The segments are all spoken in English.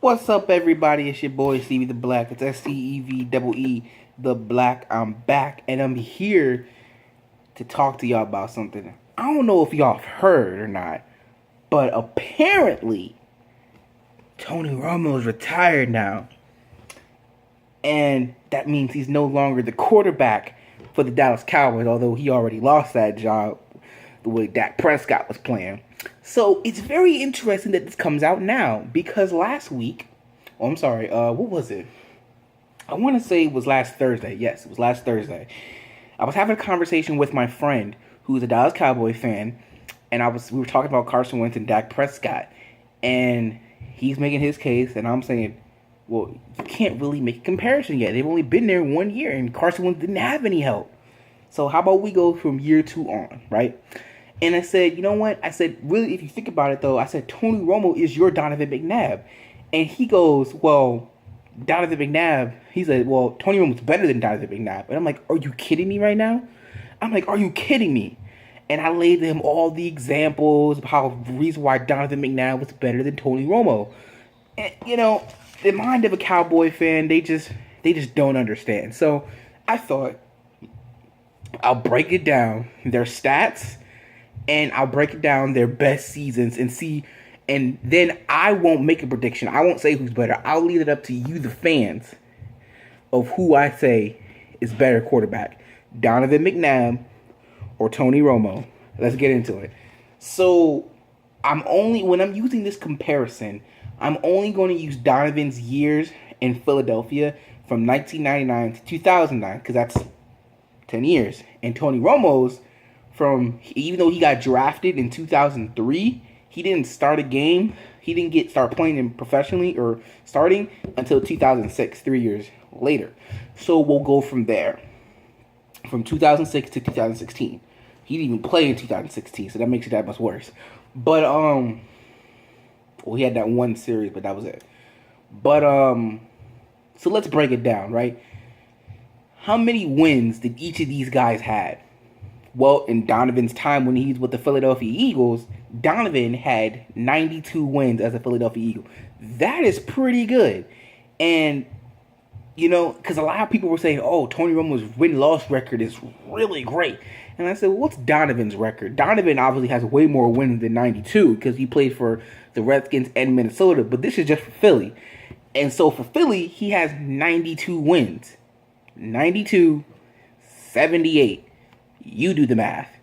What's up, everybody? It's your boy Stevie the Black. It's STEVEE, the Black. I'm back, and I'm here to talk to y'all about something. I don't know if y'all have heard or not, but apparently Tony Romo is retired now, and that means he's no longer the quarterback for the Dallas Cowboys. Although he already lost that job the way Dak Prescott was playing. So it's very interesting that this comes out now because last week, what was it? I want to say it was last Thursday. Yes, it was last Thursday. I was having a conversation with my friend who's a Dallas Cowboy fan, and we were talking about Carson Wentz and Dak Prescott, and he's making his case, and I'm saying, well, you can't really make a comparison yet. They've only been there 1 year, and Carson Wentz didn't have any help. So how about we go from year 2 on, right? And I said, you know what? I said, really, if you think about it, though, I said, Tony Romo is your Donovan McNabb. And he goes, well, Donovan McNabb, he said, well, Tony Romo's better than Donovan McNabb. And I'm like, are you kidding me right now? I'm like, are you kidding me? And I laid him all the examples of how the reason why Donovan McNabb was better than Tony Romo. And, you know, the mind of a Cowboy fan, they just don't understand. So I thought, I'll break it down, their stats, and I'll break down their best seasons and see, and then I won't make a prediction. I won't say who's better. I'll leave it up to you, the fans, of who I say is better quarterback, Donovan McNabb or Tony Romo. Let's get into it. So when I'm using this comparison, I'm only going to use Donovan's years in Philadelphia from 1999 to 2009 because that's 10 years, and Tony Romo's even though he got drafted in 2003, he didn't start a game. He didn't start playing him professionally or starting until 2006, 3 years later. So we'll go from there. From 2006 to 2016. He didn't even play in 2016, so that makes it that much worse. But, well, he had that one series, but that was it. But, so let's break it down, right? How many wins did each of these guys have? Well, in Donovan's time when he's with the Philadelphia Eagles, Donovan had 92 wins as a Philadelphia Eagle. That is pretty good. And, you know, because a lot of people were saying, oh, Tony Romo's win-loss record is really great. And I said, well, what's Donovan's record? Donovan obviously has way more wins than 92 because he played for the Redskins and Minnesota. But this is just for Philly. And so for Philly, he has 92 wins. 92, 78. You do the math.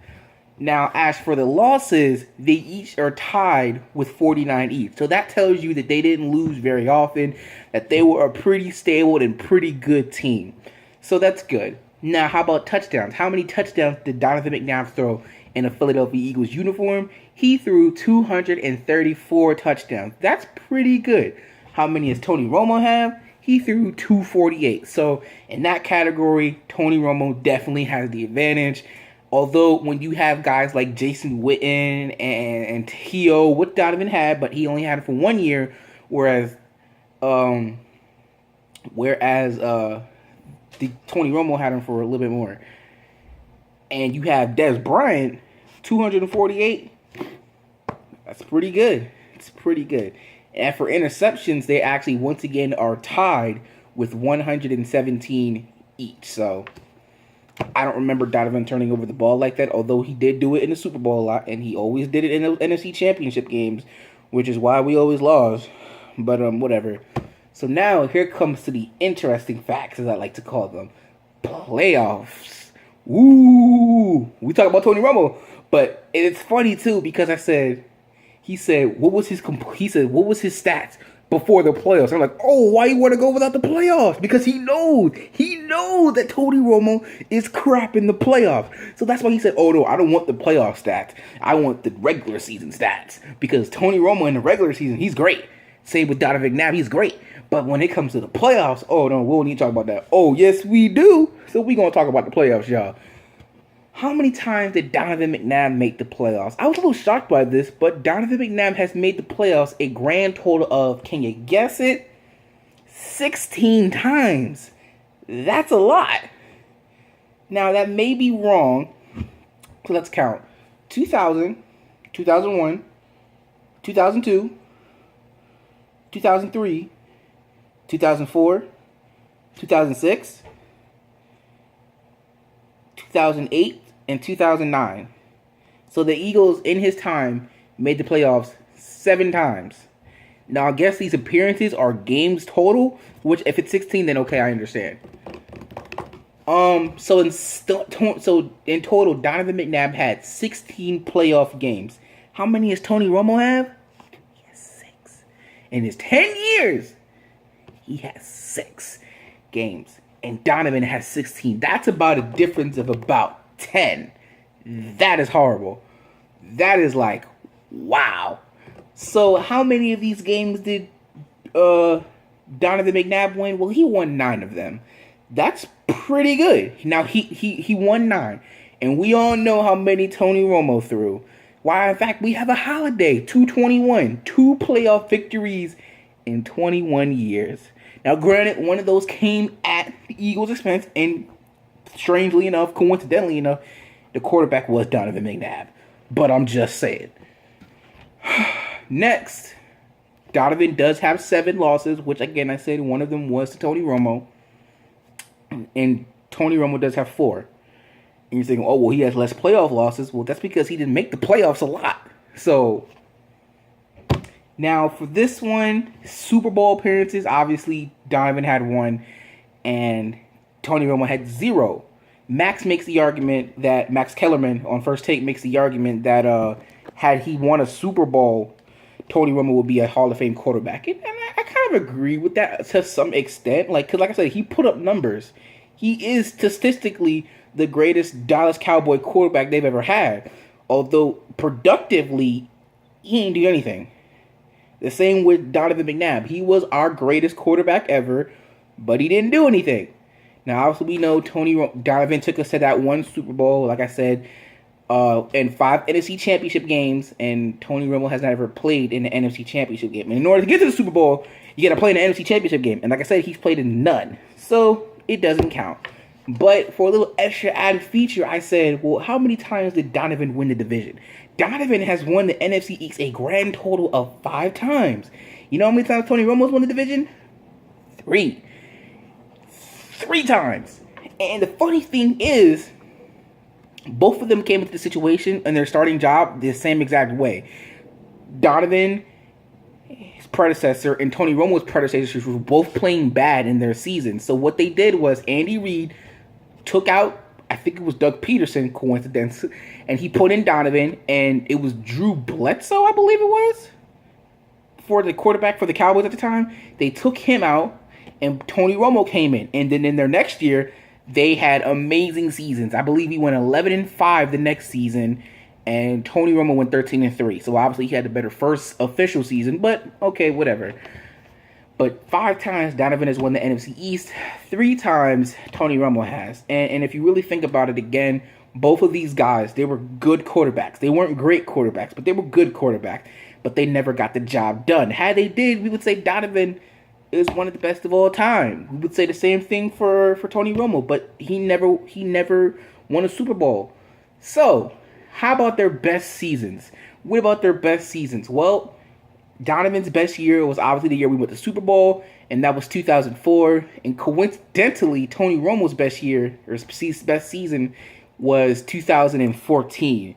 Now, as for the losses, they each are tied with 49 each. So that tells you that they didn't lose very often, that they were a pretty stable and pretty good team. So that's good. Now, how about touchdowns? How many touchdowns did Donovan McNabb throw in a Philadelphia Eagles uniform? He threw 234 touchdowns. That's pretty good. How many does Tony Romo have? He threw 248. So in that category, Tony Romo definitely has the advantage. Although when you have guys like Jason Witten and T.O., what Donovan had, but he only had it for 1 year, whereas the Tony Romo had him for a little bit more. And you have Des Bryant, 248. That's pretty good. It's pretty good. And for interceptions, they actually, once again, are tied with 117 each. So, I don't remember Donovan turning over the ball like that, although he did do it in the Super Bowl a lot, and he always did it in the NFC Championship games, which is why we always lost. But, whatever. So now, here comes to the interesting facts, as I like to call them. Playoffs. Woo! We talk about Tony Romo, but it's funny, too, because he said, what was his stats before the playoffs? I'm like, oh, why you want to go without the playoffs? Because he knows that Tony Romo is crap in the playoffs. So that's why he said, oh no, I don't want the playoff stats. I want the regular season stats. Because Tony Romo in the regular season, he's great. Same with Donovan McNabb, he's great. But when it comes to the playoffs, oh no, we don't need to talk about that. Oh yes, we do. So we're going to talk about the playoffs, y'all. How many times did Donovan McNabb make the playoffs? I was a little shocked by this, but Donovan McNabb has made the playoffs a grand total of, can you guess it? 16 times. That's a lot. Now, that may be wrong. So let's count. 2000, 2001, 2002, 2003, 2004, 2006, 2008, and 2009. So the Eagles, in his time, made the playoffs 7 times. Now, I guess these appearances are games total, which if it's 16, then okay, I understand. So in total, Donovan McNabb had 16 playoff games. How many does Tony Romo have? He has 6. In his 10 years, he has 6 games. And Donovan has 16. That's about a difference of about 10. That is horrible. That is like, wow. So how many of these games did Donovan McNabb win? Well, he won 9 of them. That's pretty good. Now, he won 9. And we all know how many Tony Romo threw. Why, in fact, we have a holiday. 221. 2 playoff victories in 21 years. Now, granted, one of those came at the Eagles' expense. And strangely enough, coincidentally enough, the quarterback was Donovan McNabb. But I'm just saying. Next, Donovan does have 7 losses, which again I said one of them was to Tony Romo. And Tony Romo does have 4. And you're thinking, oh, well, he has less playoff losses. Well, that's because he didn't make the playoffs a lot. So, now for this one, Super Bowl appearances, obviously Donovan had 1 and Tony Romo had 0. Max Kellerman on First Take makes the argument that had he won a Super Bowl, Tony Romo would be a Hall of Fame quarterback. And I kind of agree with that to some extent. Because like I said, he put up numbers. He is statistically the greatest Dallas Cowboy quarterback they've ever had. Although productively, he ain't do anything. The same with Donovan McNabb. He was our greatest quarterback ever, but he didn't do anything. Now, obviously, we know Donovan took us to that 1 Super Bowl, like I said, and 5 NFC Championship games, and Tony Romo has not ever played in the NFC Championship game. And in order to get to the Super Bowl, you got to play in the NFC Championship game. And like I said, he's played in none. So, it doesn't count. But for a little extra added feature, I said, well, how many times did Donovan win the division? Donovan has won the NFC East a grand total of 5 times. You know how many times Tony Romo's won the division? 3. 3 times. And the funny thing is, both of them came into the situation and their starting job the same exact way. Donovan, his predecessor, and Tony Romo's predecessors were both playing bad in their season. So what they did was Andy Reid took out, I think it was Doug Peterson, coincidence, and he put in Donovan, and it was Drew Bledsoe, I believe it was, for the quarterback for the Cowboys at the time. They took him out, and Tony Romo came in. And then in their next year, they had amazing seasons. I believe he went 11-5 the next season, and Tony Romo went 13-3. So obviously he had the better first official season, but okay, whatever. But 5 times Donovan has won the NFC East. 3 times Tony Romo has. And if you really think about it again, both of these guys, they were good quarterbacks. They weren't great quarterbacks, but they were good quarterbacks. But they never got the job done. Had they did, we would say Donovan is one of the best of all time. We would say the same thing for Tony Romo, but he never won a Super Bowl. So, how about their best seasons? What about their best seasons? Well, Donovan's best year was obviously the year we went to the Super Bowl, and that was 2004. And coincidentally, Tony Romo's best year, or best season, was 2014.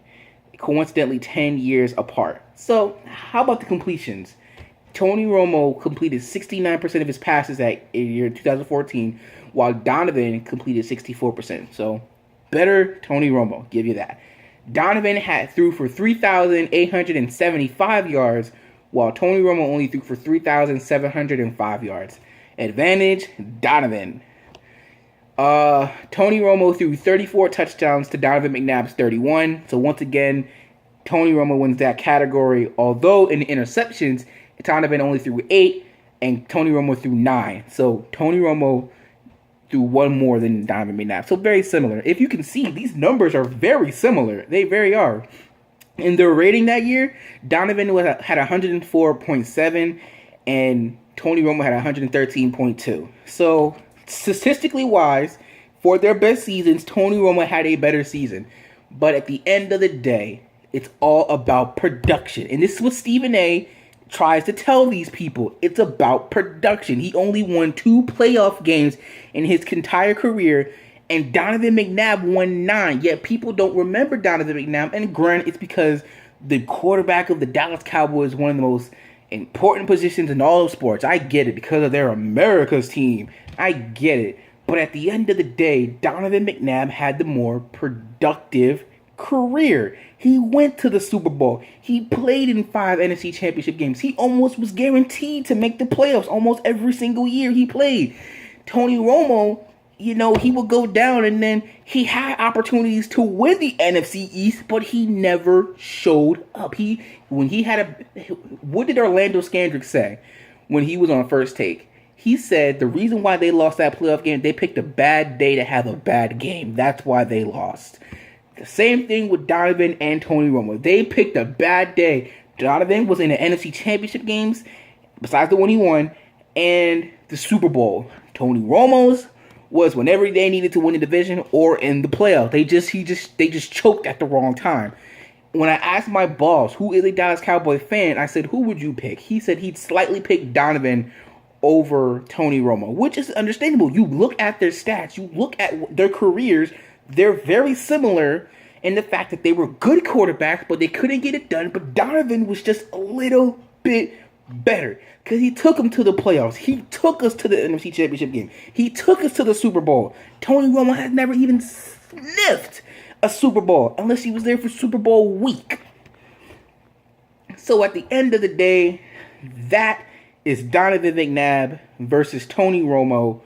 Coincidentally, 10 years apart. So, how about the completions? Tony Romo completed 69% of his passes that year 2014, while Donovan completed 64%. So, better Tony Romo, give you that. Donovan threw for 3,875 yards, while Tony Romo only threw for 3,705 yards. Advantage, Donovan. Tony Romo threw 34 touchdowns to Donovan McNabb's 31. So once again, Tony Romo wins that category. Although in the interceptions, Donovan only threw 8, and Tony Romo threw 9. So Tony Romo threw 1 more than Donovan McNabb. So very similar. If you can see, these numbers are very similar. They very are. In their rating that year, Donovan had 104.7, and Tony Romo had 113.2. So statistically wise, for their best seasons, Tony Romo had a better season. But at the end of the day, it's all about production. And this is what Stephen A. tries to tell these people it's about production. He only won 2 playoff games in his entire career, and Donovan McNabb won 9. Yet people don't remember Donovan McNabb, and granted, it's because the quarterback of the Dallas Cowboys is one of the most important positions in all of sports. I get it, because of their America's team. I get it. But at the end of the day, Donovan McNabb had the more productive career. He went to the Super Bowl. He played in 5 NFC Championship games. He almost was guaranteed to make the playoffs almost every single year he played. Tony Romo, he would go down, and then he had opportunities to win the NFC East, but he never showed up. What did Orlando Scandrick say when he was on First Take? He said the reason why they lost that playoff game, they picked a bad day to have a bad game. That's why they lost. The same thing with Donovan and Tony Romo. They picked a bad day. Donovan was in the NFC Championship games, besides the one he won, and the Super Bowl. Tony Romo's was whenever they needed to win the division or in the playoffs. They just choked at the wrong time. When I asked my boss, who is a Dallas Cowboy fan, I said, who would you pick? He said he'd slightly pick Donovan over Tony Romo, which is understandable. You look at their stats, you look at their careers, they're very similar in the fact that they were good quarterbacks, but they couldn't get it done. But Donovan was just a little bit better because he took them to the playoffs. He took us to the NFC Championship game. He took us to the Super Bowl. Tony Romo has never even sniffed a Super Bowl unless he was there for Super Bowl week. So at the end of the day, that is Donovan McNabb versus Tony Romo.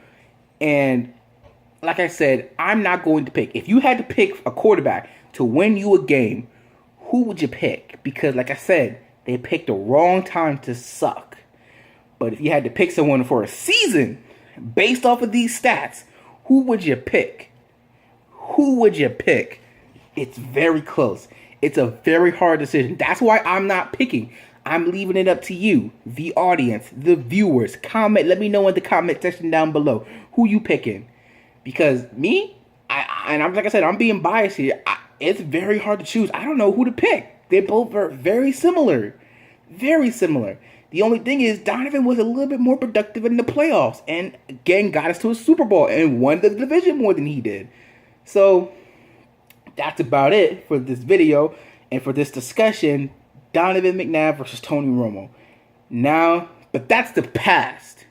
And like I said, I'm not going to pick. If you had to pick a quarterback to win you a game, who would you pick? Because like I said, they picked the wrong time to suck. But if you had to pick someone for a season based off of these stats, who would you pick? Who would you pick? It's very close. It's a very hard decision. That's why I'm not picking. I'm leaving it up to you, the audience, the viewers. Comment. Let me know in the comment section down below who you picking. Because me, like I said, I'm being biased here. It's very hard to choose. I don't know who to pick. They both are very similar. Very similar. The only thing is Donovan was a little bit more productive in the playoffs. And again, got us to a Super Bowl and won the division more than he did. So that's about it for this video and for this discussion. Donovan McNabb versus Tony Romo. But that's the past.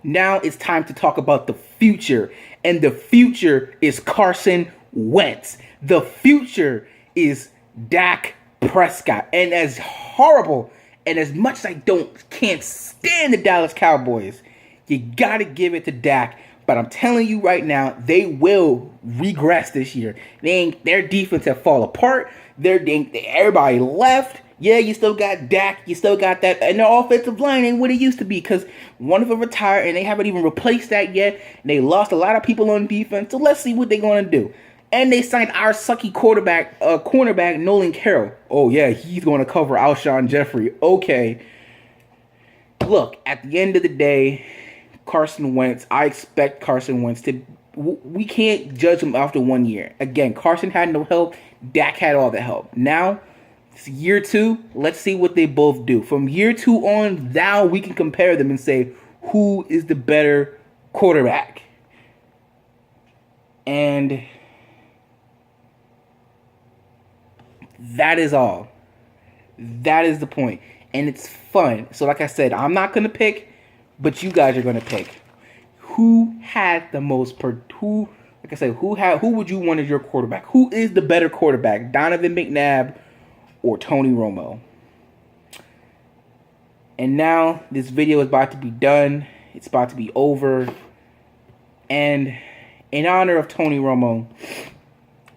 Now it's time to talk about the future. And the future is Carson Wentz. The future is Dak Prescott. And as horrible and as much as I can't stand the Dallas Cowboys, you gotta give it to Dak. But I'm telling you right now, they will regress this year. Their defense have fallen apart. Everybody left. Yeah, you still got Dak. You still got that. And their offensive line ain't what it used to be because one of them retired and they haven't even replaced that yet. And they lost a lot of people on defense. So let's see what they're going to do. And they signed our sucky cornerback, Nolan Carroll. Oh, yeah, he's going to cover Alshon Jeffrey. Okay. Look, at the end of the day, Carson Wentz, I expect Carson Wentz to... We can't judge him after 1 year. Again, Carson had no help. Dak had all the help. Now, it's year 2. Let's see what they both do. From year 2 on, now we can compare them and say, who is the better quarterback? And that is all. That is the point. And it's fun. So like I said, I'm not going to pick, but you guys are going to pick. Who had the most who would you want as your quarterback? Who is the better quarterback? Donovan McNabb or Tony Romo? And now this video is about to be done. It's about to be over. And in honor of Tony Romo,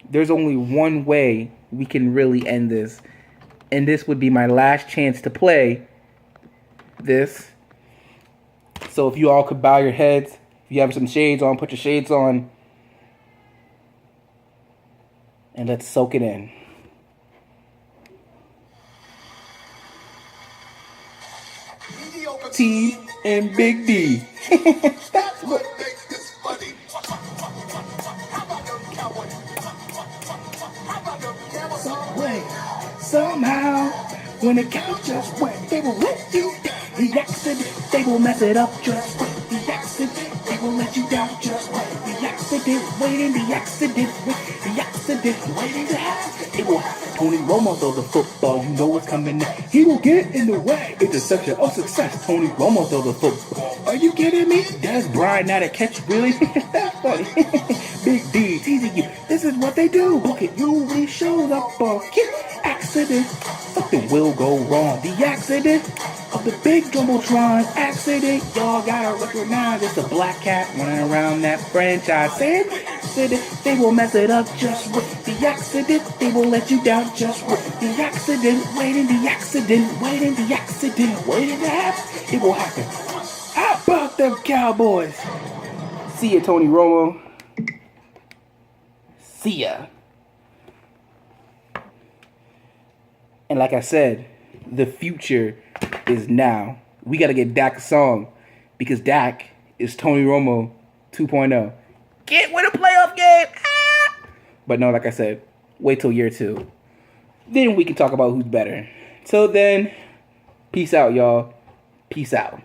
there's only one way we can really end this. And this would be my last chance to play this. So if you all could bow your heads, if you have some shades on, put your shades on. And let's soak it in. T and Big D. That's what makes this funny. Some way, somehow, when the couch just went, they will let you They will mess it up just wait. The accident, they will let you down just wait. The accident, waiting, the accident, wait. The accident, waiting to happen. It will happen. Tony Romo throw the football, you know what's coming next. He will get in the way. Interception of success. Tony Romo throw the football. Are you kidding me? Des Bryant not a catch, really? That's funny. Big D teasing you. This is what they do. Look at you when he shows up on kick. Accident. Something will go wrong. The accident of the big Jumbotron accident. Y'all gotta recognize it's a black cat running around that franchise. Saying accident, they will mess it up just with the accident. They will let you down just with the accident. Waiting, the accident, waiting, the accident, waiting to happen. It will happen. How about them Cowboys? See ya, Tony Romo. See ya. And like I said, the future is now. We got to get Dak a song because Dak is Tony Romo 2.0. Get win a playoff game. Ah! But no, like I said, wait till year 2. Then we can talk about who's better. Till then, peace out, y'all. Peace out.